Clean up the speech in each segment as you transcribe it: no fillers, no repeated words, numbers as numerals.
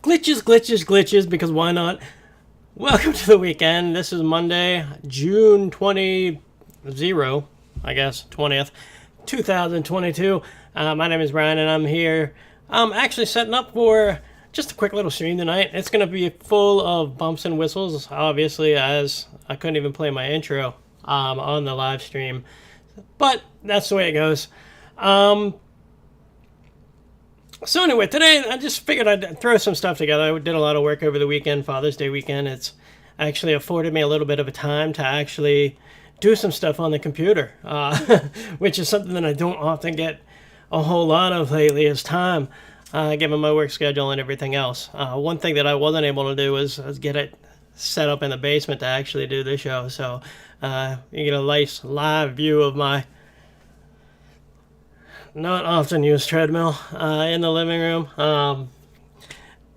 Glitches, glitches, glitches, because why not? Welcome to the weekend. This is Monday, June 20th, 2022. My name is Brian, and I'm here. I'm actually setting up for just a quick little stream tonight. It's going to be full of bumps and whistles, obviously, as I couldn't even play my intro on the live stream. But that's the way it goes. So anyway, today I just figured I'd throw some stuff together. I did a lot of work over the weekend, Father's Day weekend. It's actually afforded me a little bit of a time to actually do some stuff on the computer, which is something that I don't often get a whole lot of lately is time, given my work schedule and everything else. One thing that I wasn't able to do was get it set up in the basement to actually do the show. So you get a nice live view of my not often used treadmill in the living room.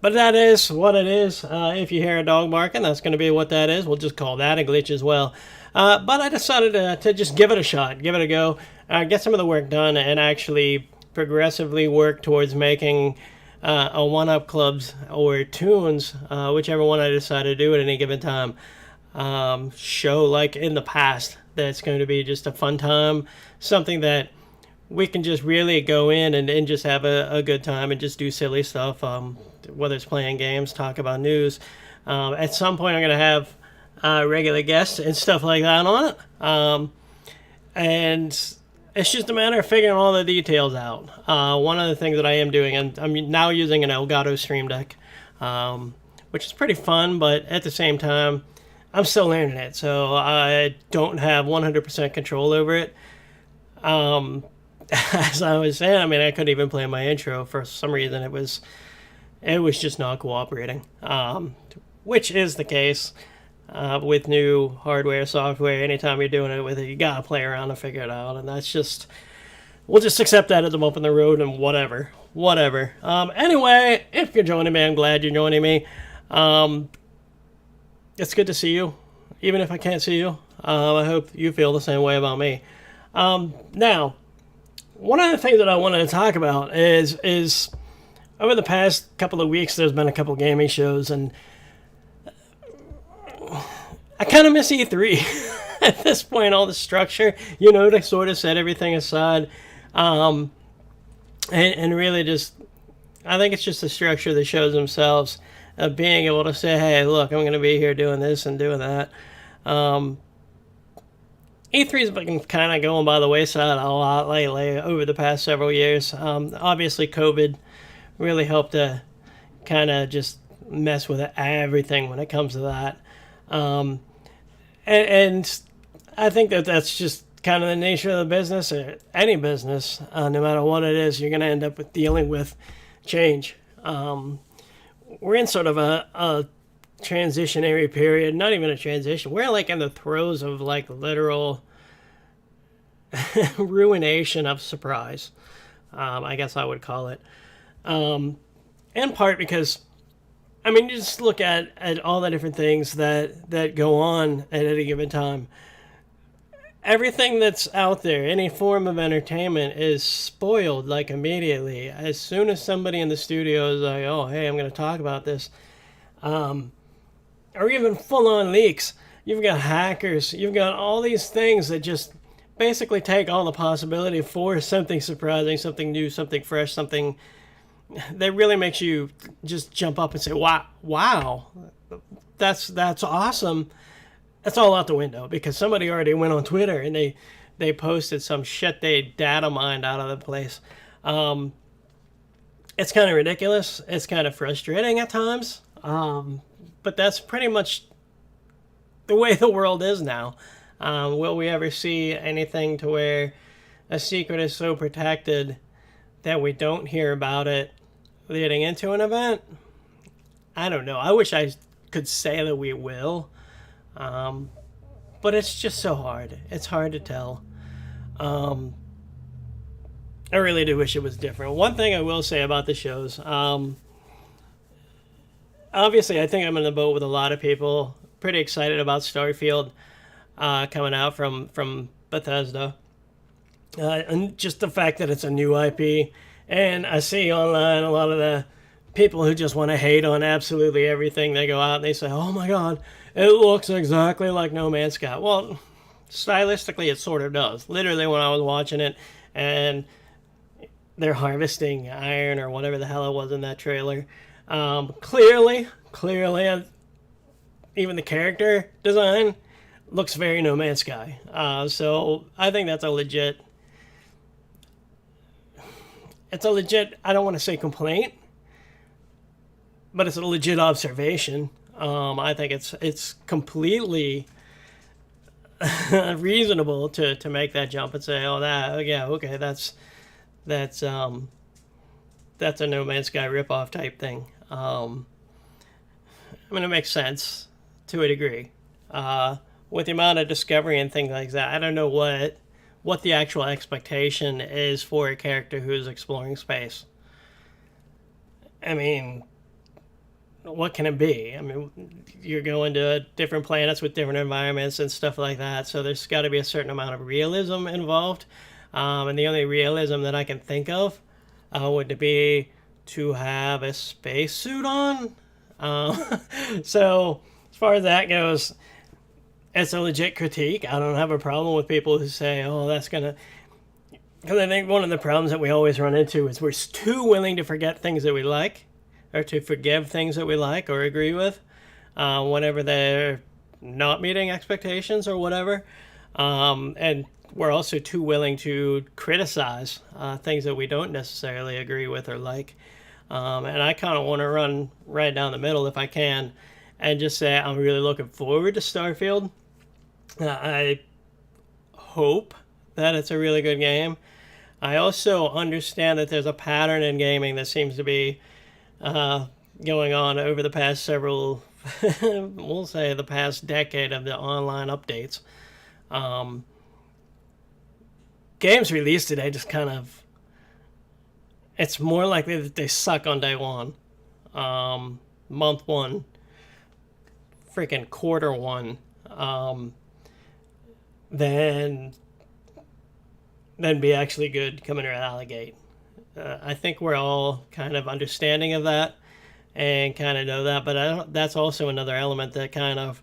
But that is what it is. If you hear a dog barking, that's going to be what that is. We'll just call that a glitch as well. But I decided to just give it a shot, give it a go, get some of the work done, and actually progressively work towards making a one-up clubs or tunes, whichever one I decide to do at any given time, show like in the past. That's going to be just a fun time, something that we can just really go in and just have a good time and just do silly stuff, whether it's playing games, talk about news. At some point, I'm going to have regular guests and stuff like that on it. And it's just a matter of figuring all the details out. One of the things that I am doing, and I'm now using an Elgato Stream Deck, which is pretty fun, but at the same time, I'm still learning it, so I don't have 100% control over it. As I was saying, I mean, I couldn't even play my intro for some reason. It was just not cooperating, which is the case with new hardware, software. Anytime you're doing it with it, you gotta play around and figure it out, and that's just we'll just accept that as a bump in the road and whatever. Anyway, if you're joining me, I'm glad you're joining me. It's good to see you, even if I can't see you. I hope you feel the same way about me. Now. One of the things that I wanted to talk about is over the past couple of weeks, there's been a couple gaming shows, and I kind of miss E3 at this point. All the structure, to sort of set everything aside, and really just, I think it's just the structure of the shows themselves, of being able to say, hey, look, I'm going to be here doing this and doing that. E3's been kind of going by the wayside a lot lately over the past several years. Obviously, COVID really helped to kind of just mess with everything when it comes to that. And I think that's just kind of the nature of the business, or any business, no matter what it is, you're going to end up with dealing with change. We're in sort of a transitionary period, not even a transition. We're like in the throes of like literal ruination of surprise. I guess I would call it. In part because, I mean, you just look at all the different things that go on at any given time. Everything that's out there, any form of entertainment, is spoiled like immediately. As soon as somebody in the studio is like, oh, hey, I'm going to talk about this. Or even full-on leaks. You've got hackers. You've got all these things that just basically take all the possibility for something surprising, something new, something fresh, something that really makes you just jump up and say, wow, that's awesome. That's all out the window because somebody already went on Twitter and they posted some shit they data mined out of the place. It's kind of ridiculous. It's kind of frustrating at times. But that's pretty much the way the world is now. Will we ever see anything to where a secret is so protected that we don't hear about it leading into an event? I don't know. I wish I could say that we will. But it's just so hard. It's hard to tell. I really do wish it was different. One thing I will say about the shows, obviously, I think I'm in the boat with a lot of people. Pretty excited about Starfield coming out from Bethesda. And just the fact that it's a new IP. And I see online a lot of the people who just want to hate on absolutely everything. They go out and they say, "Oh my God, it looks exactly like No Man's Sky." Well, stylistically, it sort of does. Literally, when I was watching it, and they're harvesting iron or whatever the hell it was in that trailer. Clearly, even the character design looks very No Man's Sky. So I think that's a legit. It's a legit. I don't want to say complaint, but it's a legit observation. I think it's completely reasonable to make that jump and say, "Oh, that yeah, okay, that's a No Man's Sky ripoff type thing." I mean, it makes sense to a degree. With the amount of discovery and things like that, I don't know what the actual expectation is for a character who's exploring space. I mean, what can it be? I mean, you're going to different planets with different environments and stuff like that, so there's got to be a certain amount of realism involved. And the only realism that I can think of would be to have a spacesuit on. So, as far as that goes, it's a legit critique. I don't have a problem with people who say, "Oh, that's gonna." Because I think one of the problems that we always run into is we're too willing to forget things that we like, or to forgive things that we like or agree with, whenever they're not meeting expectations or whatever. And we're also too willing to criticize things that we don't necessarily agree with or like. And I kind of want to run right down the middle if I can and just say I'm really looking forward to Starfield. I hope that it's a really good game. I also understand that there's a pattern in gaming that seems to be going on over the past several, we'll say the past decade of the online updates. Games released today just kind of, it's more likely that they suck on day one, month one, freaking quarter one, than be actually good coming out of the gate. I think we're all kind of understanding of that and kind of know that, but that's also another element that kind of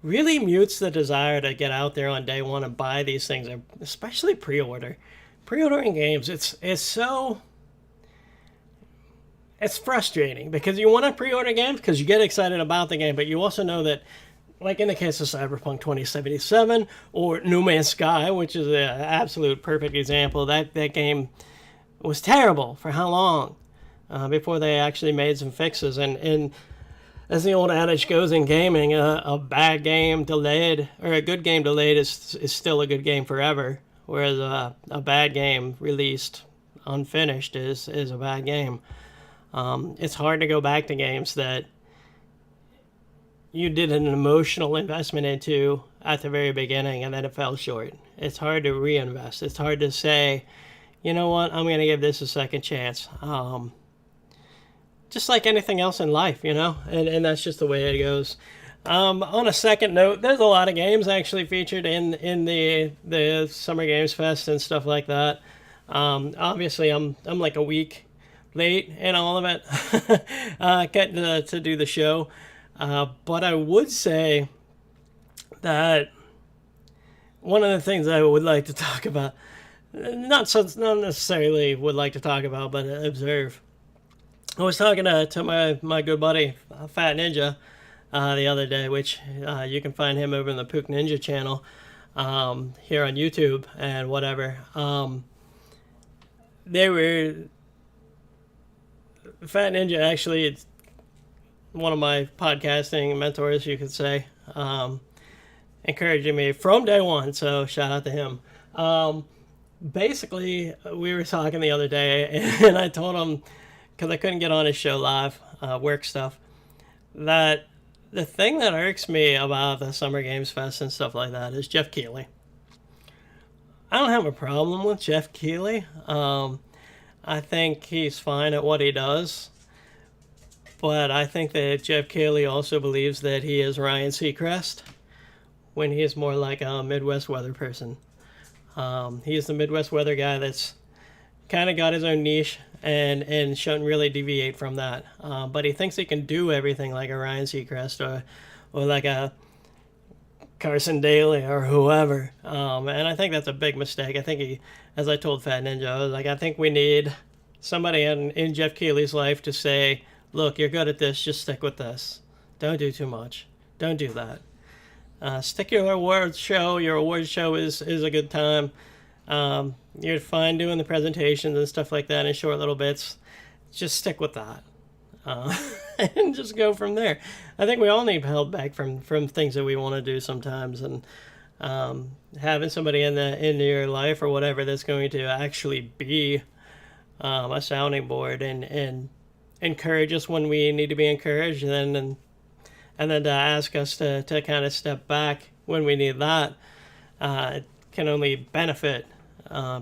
really mutes the desire to get out there on day one and buy these things, especially pre-ordering games. It's frustrating because you want to pre-order games because you get excited about the game, but you also know that, like in the case of Cyberpunk 2077 or No Man's Sky, which is an absolute perfect example, that game was terrible for how long before they actually made some fixes. And as the old adage goes in gaming, a bad game delayed, or a good game delayed is still a good game forever, whereas a bad game released unfinished is a bad game. It's hard to go back to games that you did an emotional investment into at the very beginning and then it fell short. It's hard to reinvest. It's hard to say, you know what, I'm going to give this a second chance. Just like anything else in life, you know, and that's just the way it goes. On a second note, there's a lot of games actually featured in the Summer Games Fest and stuff like that. Obviously, I'm like a week late in all of it, getting to do the show. But I would say that one of the things I would like to talk about, not necessarily would like to talk about, but observe. I was talking to my good buddy, Fat Ninja, the other day, which you can find him over in the Pook Ninja channel here on YouTube and whatever. Fat Ninja actually, it's one of my podcasting mentors, you could say, encouraging me from day one, so shout out to him. Basically, we were talking the other day, and I told him, because I couldn't get on his show live, work stuff, that the thing that irks me about the Summer Games Fest and stuff like that is Jeff Keighley. I don't have a problem with Jeff Keighley. I think he's fine at what he does. But I think that Jeff Keighley also believes that he is Ryan Seacrest when he is more like a Midwest weather person. He is the Midwest weather guy that's kind of got his own niche and shouldn't really deviate from that. But he thinks he can do everything like a Ryan Seacrest or like a Carson Daly or whoever. And I think that's a big mistake. I think he, as I told Fat Ninja, I was like, I think we need somebody in Jeff Keighley's life to say, look, you're good at this, just stick with this. Don't do too much. Don't do that. Stick your awards show. Your awards show is a good time. You're fine doing the presentations and stuff like that in short little bits. Just stick with that. And just go from there. I think we all need held back from things that we want to do sometimes, and having somebody in your life or whatever that's going to actually be a sounding board and encourage us when we need to be encouraged, and then to ask us to kind of step back when we need that, it can only benefit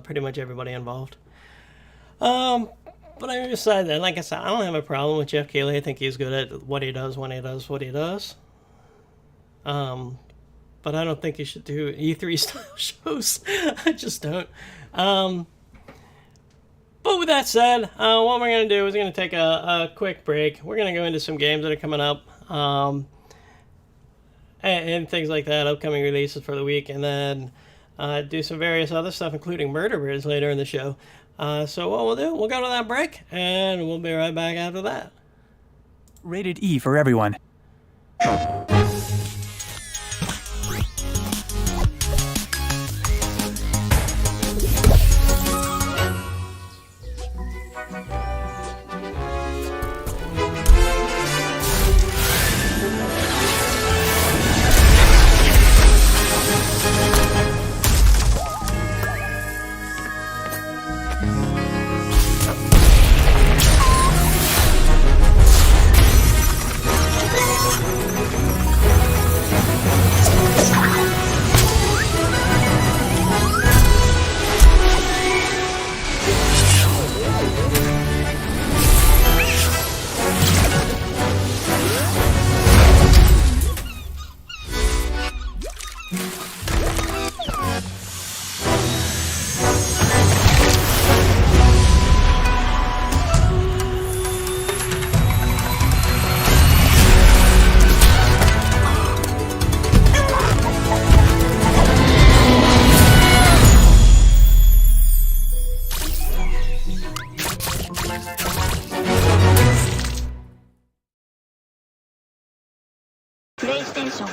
pretty much everybody involved. But I decided that, like I said, I don't have a problem with Jeff Keighley. I think he's good at what he does when he does what he does. But I don't think he should do E3 style shows. I just don't. But with that said, what we're going to do is we're going to take a quick break. We're going to go into some games that are coming up. And things like that, upcoming releases for the week, and then do some various other stuff, including Murder Birds later in the show. So what we'll do, we'll go to that break, and we'll be right back after that. Rated E for everyone. PlayStation.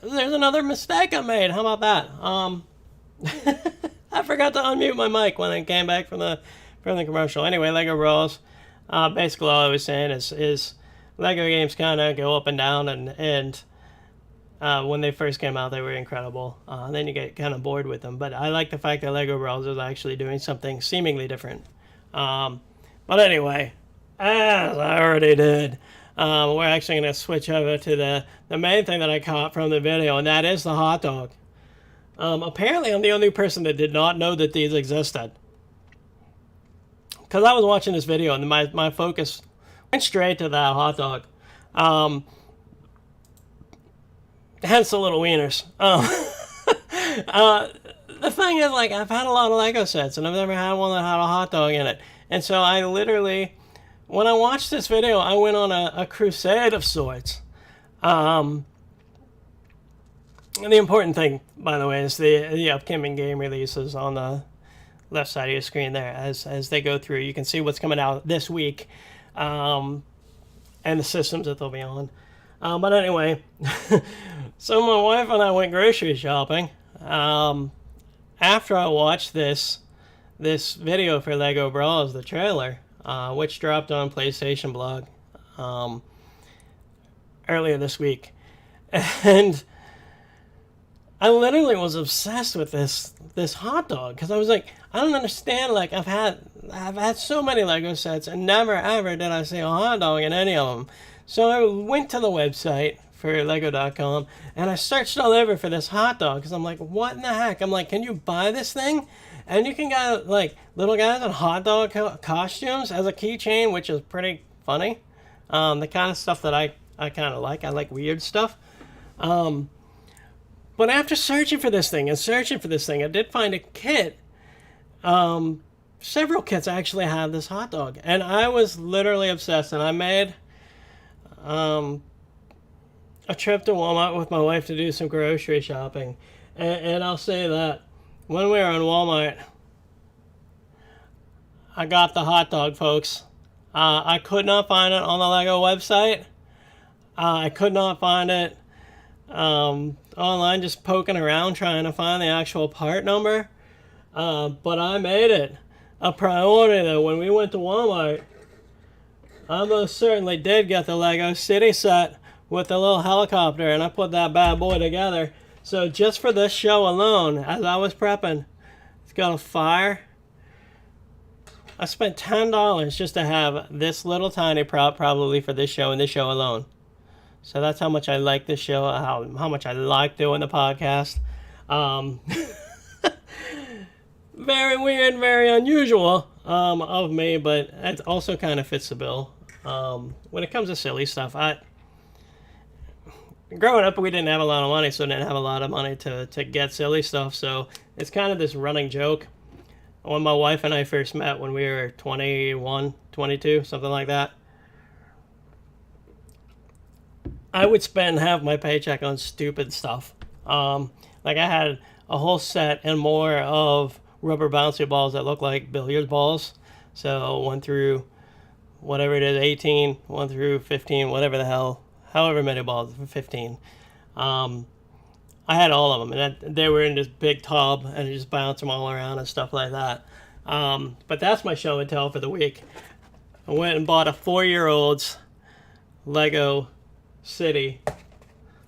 There's another mistake I made. How about that? I forgot to unmute my mic when I came back from the commercial. Anyway, Lego Bros. Basically, all I was saying is Lego games kind of go up and down, and when they first came out, they were incredible. Then you get kind of bored with them. But I like the fact that Lego Bros. is actually doing something seemingly different. But anyway, as I already did, we're actually going to switch over to the main thing that I caught from the video, and that is the hot dog. Apparently, I'm the only person that did not know that these existed. because I was watching this video and my focus went straight to that hot dog. Hence the little wieners. The thing is, like, I've had a lot of Lego sets, and I've never had one that had a hot dog in it. And so I literally, when I watched this video, I went on a crusade of sorts. And the important thing, by the way, is the upcoming game releases on the left side of your screen there. As they go through, you can see what's coming out this week, and the systems that they'll be on. But anyway, so my wife and I went grocery shopping. After I watched this video for Lego Brawls, the trailer, which dropped on PlayStation Blog earlier this week, and I literally was obsessed with this hot dog because I was like, I don't understand. Like, I've had so many Lego sets and never ever did I see a hot dog in any of them. So I went to the website for Lego.com and I searched all over for this hot dog because I'm like, what in the heck? I'm like, can you buy this thing? And you can get like little guys in hot dog costumes as a keychain, which is pretty funny. The kind of stuff that I kind of like. I like weird stuff. But after searching for this thing, I did find a kit. Several kits actually have this hot dog. And I was literally obsessed. And I made a trip to Walmart with my wife to do some grocery shopping. And I'll say that when we were in Walmart, I got the hot dog, folks. I could not find it on the Lego website. I could not find it online, just poking around trying to find the actual part number. But I made it a priority that when we went to Walmart, I most certainly did get the Lego City set with the little helicopter, and I put that bad boy together. So just for this show alone, as I was prepping, it's got a fire. I spent $10 just to have this little tiny prop probably for this show and this show alone. So that's how much I like this show, how much I like doing the podcast. Very weird, very unusual of me, but it also kind of fits the bill. When it comes to silly stuff, growing up, we didn't have a lot of money, so didn't have a lot of money to get silly stuff. So it's kind of this running joke. When my wife and I first met when we were 21, 22, something like that, I would spend half my paycheck on stupid stuff. Like I had a whole set and more of rubber bouncy balls that look like billiard balls. So 1 through whatever it is, 18, 1 through 15, whatever the hell, however many balls, 15. I had all of them, and they were in this big tub, and I just bounced them all around and stuff like that. But that's my show and tell for the week. I went and bought a 4-year-old's Lego City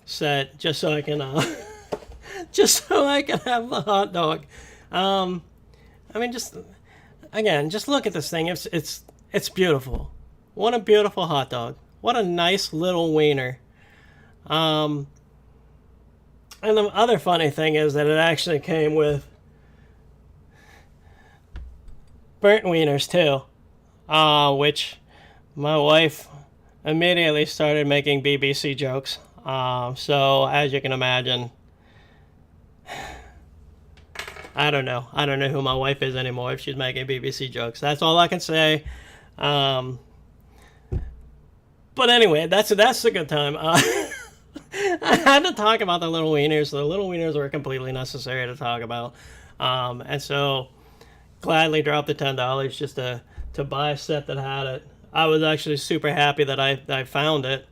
set just so I can just so I can have the hot dog. I mean, just look at this thing. It's beautiful. What a beautiful hot dog. What a nice little wiener. And the other funny thing is that it actually came with burnt wieners too, which my wife immediately started making BBC jokes. So as you can imagine, I don't know who my wife is anymore if she's making BBC jokes. That's all I can say. But anyway, that's a good time. I had to talk about the little wieners. The little wieners were completely necessary to talk about. And so gladly dropped the $10 just to buy a set that had it. I was actually super happy that I found it.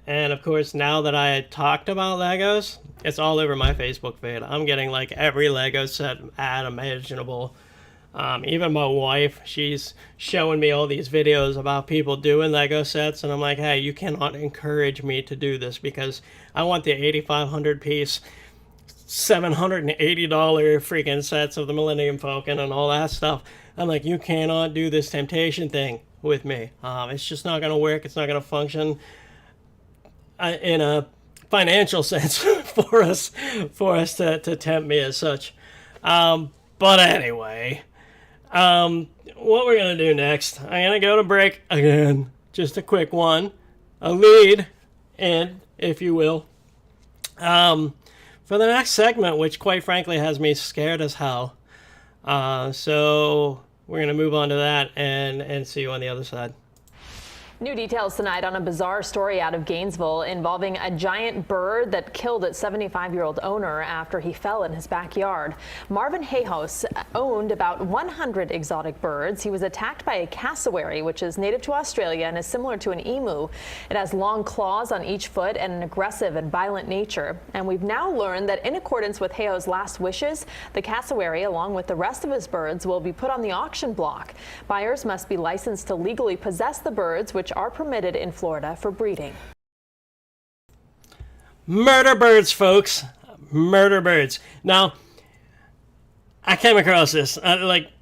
And of course, now that I had talked about Legos, it's all over my Facebook feed. I'm getting like every Lego set ad imaginable. Even my wife, she's showing me all these videos about people doing Lego sets, and I'm like, hey, you cannot encourage me to do this because I want the 8,500 piece, $780 freaking sets of the Millennium Falcon and all that stuff. I'm like, you cannot do this temptation thing with me. It's just not going to work. It's not going to function in a financial sense for us to tempt me as such. But anyway, What we're going to do next, I'm going to go to break again. Just a quick one. A lead in, if you will. For the next segment, which quite frankly has me scared as hell. So we're going to move on to that and see you on the other side. New details tonight on a bizarre story out of Gainesville involving a giant bird that killed its 75-year-old owner after he fell in his backyard. Marvin Hayhouse owned about 100 exotic birds. He was attacked by a cassowary, which is native to Australia and is similar to an emu. It has long claws on each foot and an aggressive and violent nature. And we've now learned that in accordance with Hayhouse's last wishes, the cassowary, along with the rest of his birds, will be put on the auction block. Buyers must be licensed to legally possess the birds, which are permitted in Florida for breeding. Murder birds, folks. Murder birds. Now, I came across this. Like,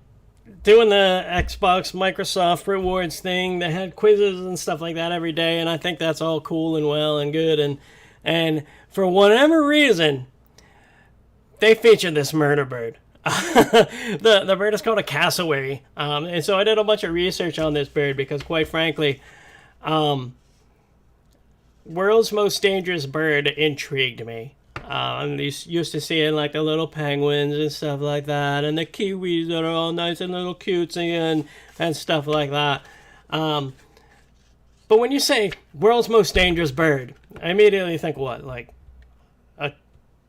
doing the Xbox Microsoft rewards thing, they had quizzes and stuff like that every day, and I think that's all cool and well and good. And for whatever reason, they featured this murder bird. The bird is called a cassowary, and so I did a bunch of research on this bird because, quite frankly, world's most dangerous bird intrigued me. I'm used to seeing like the little penguins and stuff like that, and the kiwis that are all nice and little cutesy and stuff like that. But when you say world's most dangerous bird, I immediately think what, like a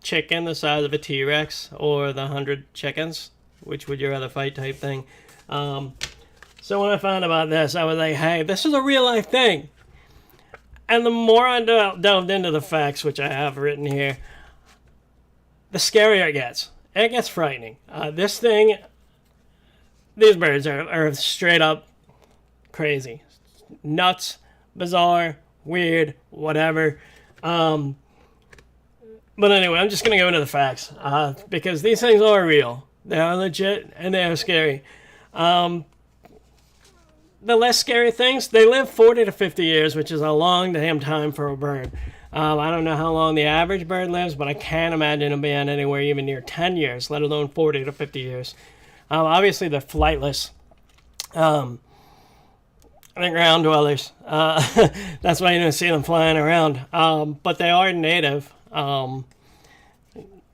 chicken the size of a T-Rex or the 100 chickens? Which would you rather fight type thing? So when I found about this, I was like, hey, this is a real life thing. And the more I delved into the facts, which I have written here, the scarier it gets. It gets frightening. This thing, these birds are straight up crazy. Nuts, bizarre, weird, whatever. But anyway, I'm just going to go into the facts because these things are real. They are legit and they are scary. The less scary things, they live 40 to 50 years, which is a long damn time for a bird. I don't know how long the average bird lives, but I can't imagine them being anywhere even near 10 years, let alone 40 to 50 years. Obviously, they're flightless. I think ground dwellers. That's why you don't see them flying around. But they are native.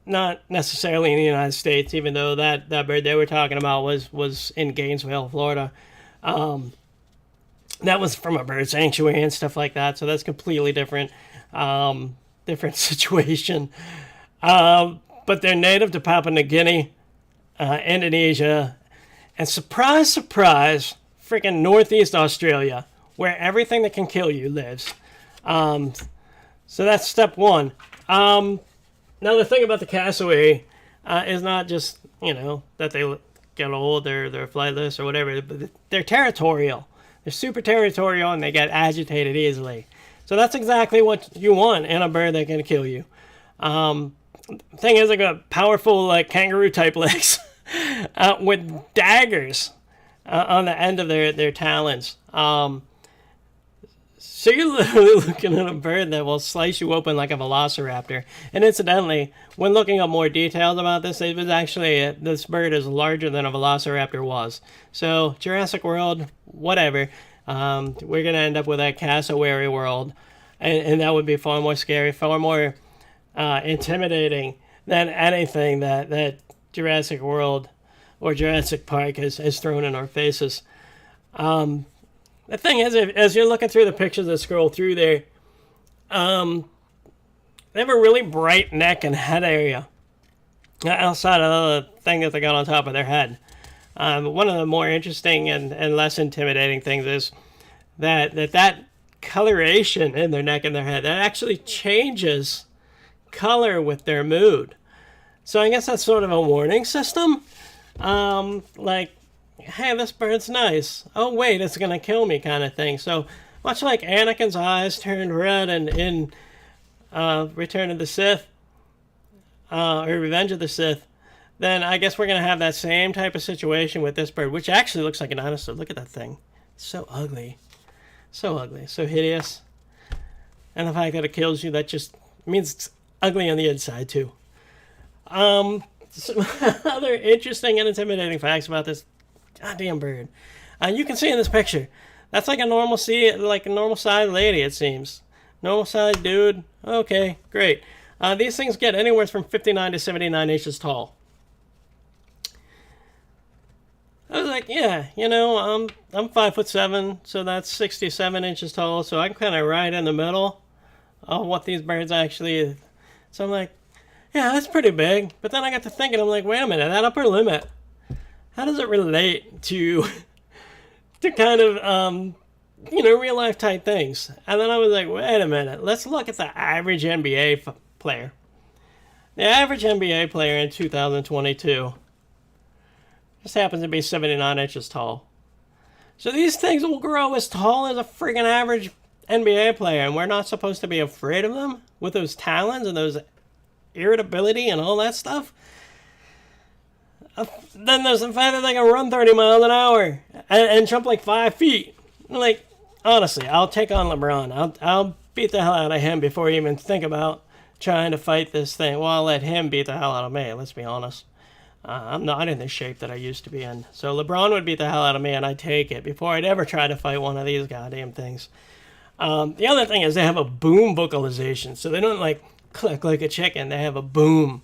Not necessarily in the United States, even though that bird they were talking about was in Gainesville, Florida. That was from a bird sanctuary and stuff like that, so that's completely different situation. But they're native to Papua New Guinea, Indonesia, and surprise, surprise, freaking Northeast Australia, where everything that can kill you lives. So that's step one. Now the thing about the cassowary is not just, that they get old, they're flightless or whatever, but they're territorial. They're super territorial and they get agitated easily. So that's exactly what you want in a bird that can kill you. Thing is, they got powerful, like kangaroo type legs with daggers on the end of their talons. So you're literally looking at a bird that will slice you open like a velociraptor. And incidentally, when looking up more details about this, it was actually, this bird is larger than a velociraptor was. So Jurassic World, whatever. We're going to end up with that cassowary world. And that would be far more scary, far more intimidating than anything that Jurassic World or Jurassic Park has thrown in our faces. The thing is, as you're looking through the pictures that scroll through there, they have a really bright neck and head area outside of the thing that they got on top of their head. One of the more interesting and less intimidating things is that coloration in their neck and their head, that actually changes color with their mood. So I guess that's sort of a warning system. Like, hey, this bird's nice. Oh, wait, it's going to kill me kind of thing. So much like Anakin's eyes turned red in Return of the Sith, or Revenge of the Sith, then I guess we're going to have that same type of situation with this bird, which actually looks like an dinosaur. Look at that thing. It's so ugly. So ugly. So hideous. And the fact that it kills you, that just means it's ugly on the inside, too. Some other interesting and intimidating facts about this Goddamn bird. You can see in this picture. That's like a normal sized lady, it seems. Normal sized dude. Okay, great. These things get anywhere from 59 to 79 inches tall. I was like, yeah, you know, I'm 5'7", so that's 67 inches tall, so I'm kind of right in the middle of what these birds actually. So I'm like, yeah, that's pretty big. But then I got to thinking, I'm like, wait a minute, that upper limit, how does it relate to kind of real life type things? And then I was like, wait a minute, let's look at the average NBA player. The average NBA player in 2022 just happens to be 79 inches tall. So these things will grow as tall as a friggin' average NBA player, and we're not supposed to be afraid of them with those talons and those irritability and all that stuff. Then there's the fact that they can run 30 miles an hour and jump like 5 feet. Like, honestly, I'll take on LeBron. I'll beat the hell out of him before you even think about trying to fight this thing. Well, I'll let him beat the hell out of me, let's be honest. I'm not in the shape that I used to be in. So LeBron would beat the hell out of me, and I'd take it before I'd ever try to fight one of these goddamn things. The other thing is they have a boom vocalization. So they don't like click like a chicken. They have a boom.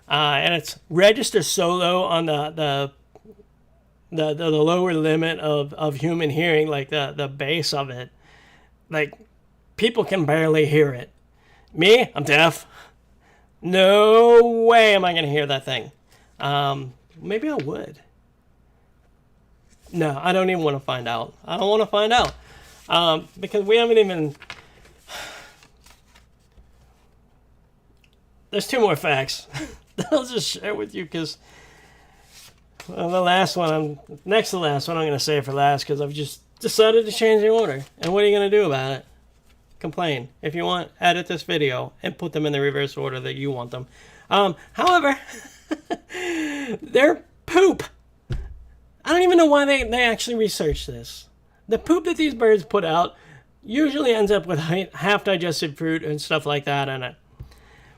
And it's registered solo on the lower limit of human hearing, like the bass of it. Like, people can barely hear it. Me, I'm deaf. No way am I going to hear that thing. Maybe I would. No, I don't even want to find out. I don't want to find out. Because we haven't even... There's 2 more facts that I'll just share with you, because the last one, next to the last one, I'm going to save for last, because I've just decided to change the order. And what are you going to do about it? Complain. If you want, edit this video and put them in the reverse order that you want them. However... Their poop. I don't even know why they actually researched this. The poop that these birds put out usually ends up with half-digested fruit and stuff like that in it,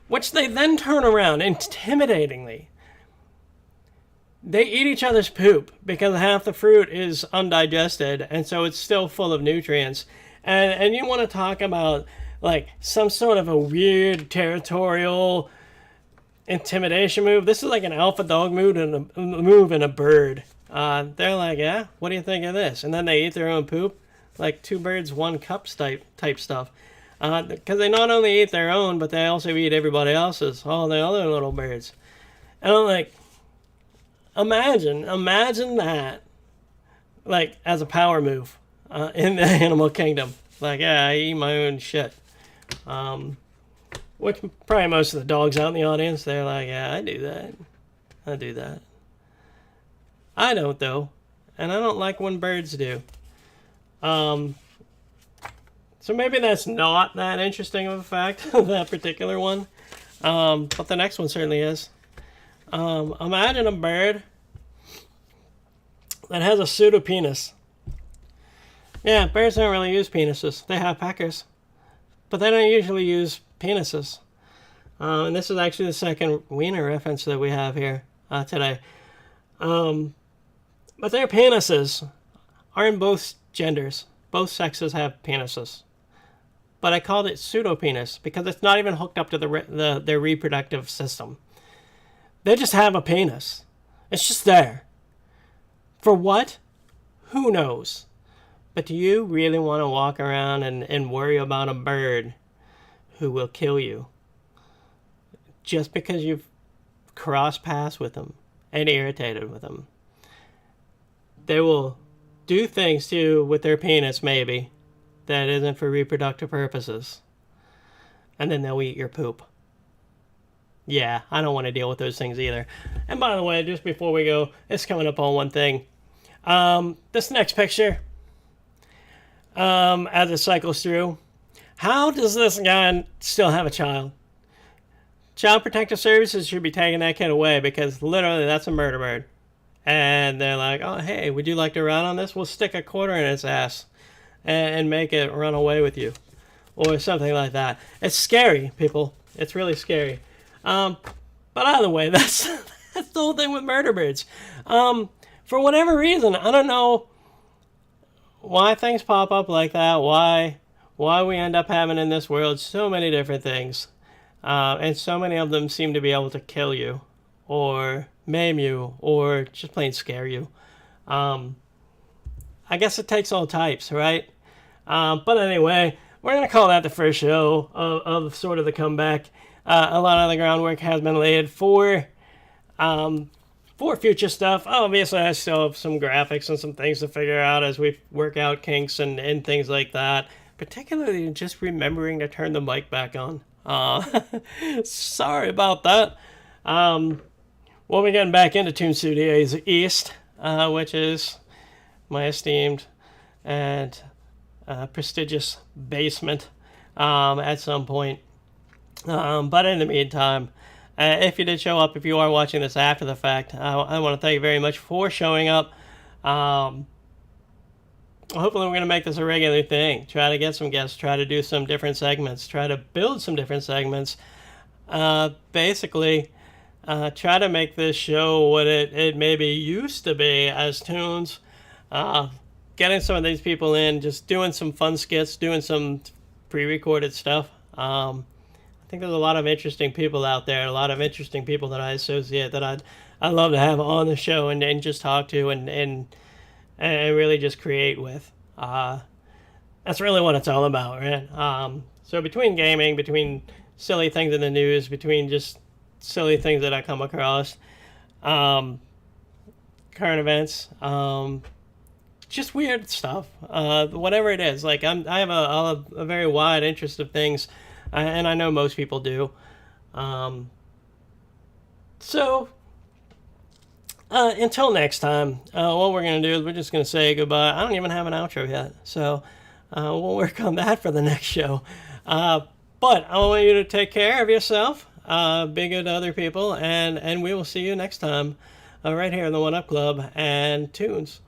which they then turn around intimidatingly. They eat each other's poop because half the fruit is undigested, and so it's still full of nutrients. And you want to talk about like some sort of a weird territorial intimidation move. This is like an alpha dog move and a bird. They're like, yeah, what do you think of this? And then they eat their own poop, like 2 birds, 1 cup type stuff. Because they not only eat their own, but they also eat everybody else's, all the other little birds. And I'm like, imagine that, like, as a power move in the animal kingdom. Like, yeah, I eat my own shit. Which probably most of the dogs out in the audience, they're like, yeah, I do that. I don't, though. And I don't like when birds do. So maybe that's not that interesting of a fact, that particular one. But the next one certainly is. Imagine a bird that has a pseudopenis. Yeah, birds don't really use penises. They have peckers. But they don't usually use penises. And this is actually the second Wiener reference that we have here today. But their penises are in both genders. Both sexes have penises. But I called it pseudopenis because it's not even hooked up to their reproductive system. They just have a penis. It's just there. For what? Who knows? But do you really want to walk around and worry about a bird who will kill you just because you've crossed paths with them and irritated with them? They will do things to you with their penis, maybe, that isn't for reproductive purposes. And then they'll eat your poop. Yeah, I don't want to deal with those things either. And by the way, just before we go, it's coming up on one thing. This next picture, as it cycles through, how does this guy still have a child? Child Protective Services should be taking that kid away because literally that's a murder bird. And they're like, oh, hey, would you like to run on this? We'll stick a quarter in its ass and make it run away with you. Or something like that. It's scary, people. It's really scary. But either way, that's the whole thing with murder birds. For for whatever reason, I don't know why things pop up like that, why we end up having in this world so many different things. And so many of them seem to be able to kill you, or maim you, or just plain scare you. I guess it takes all types, right? But anyway, we're going to call that the first show of sort of the comeback. A lot of the groundwork has been laid for future stuff. Obviously, I still have some graphics and some things to figure out as we work out kinks and things like that. Particularly just remembering to turn the mic back on. Sorry about that. We'll be getting back into Toon Studios East, which is my esteemed and prestigious basement at some point. But in the meantime, if you did show up, if you are watching this after the fact, I want to thank you very much for showing up. Hopefully we're going to make this a regular thing. Try to get some guests, try to do some different segments, try to build some different segments. Basically, try to make this show what it maybe used to be as Toons. Getting some of these people in, just doing some fun skits, doing some pre-recorded stuff. I think there's a lot of interesting people out there, a lot of interesting people that I associate that I'd love to have on the show and just talk to and really just create with. That's really what it's all about, right? So between gaming, between silly things in the news, between just silly things that I come across, current events, just weird stuff, whatever it is. Like I have a very wide interest of things, and I know most people do. So until next time, what we're going to do is we're just going to say goodbye. I don't even have an outro yet, so we'll work on that for the next show. But I want you to take care of yourself, be good to other people, and we will see you next time right here in the One Up Club and Toons.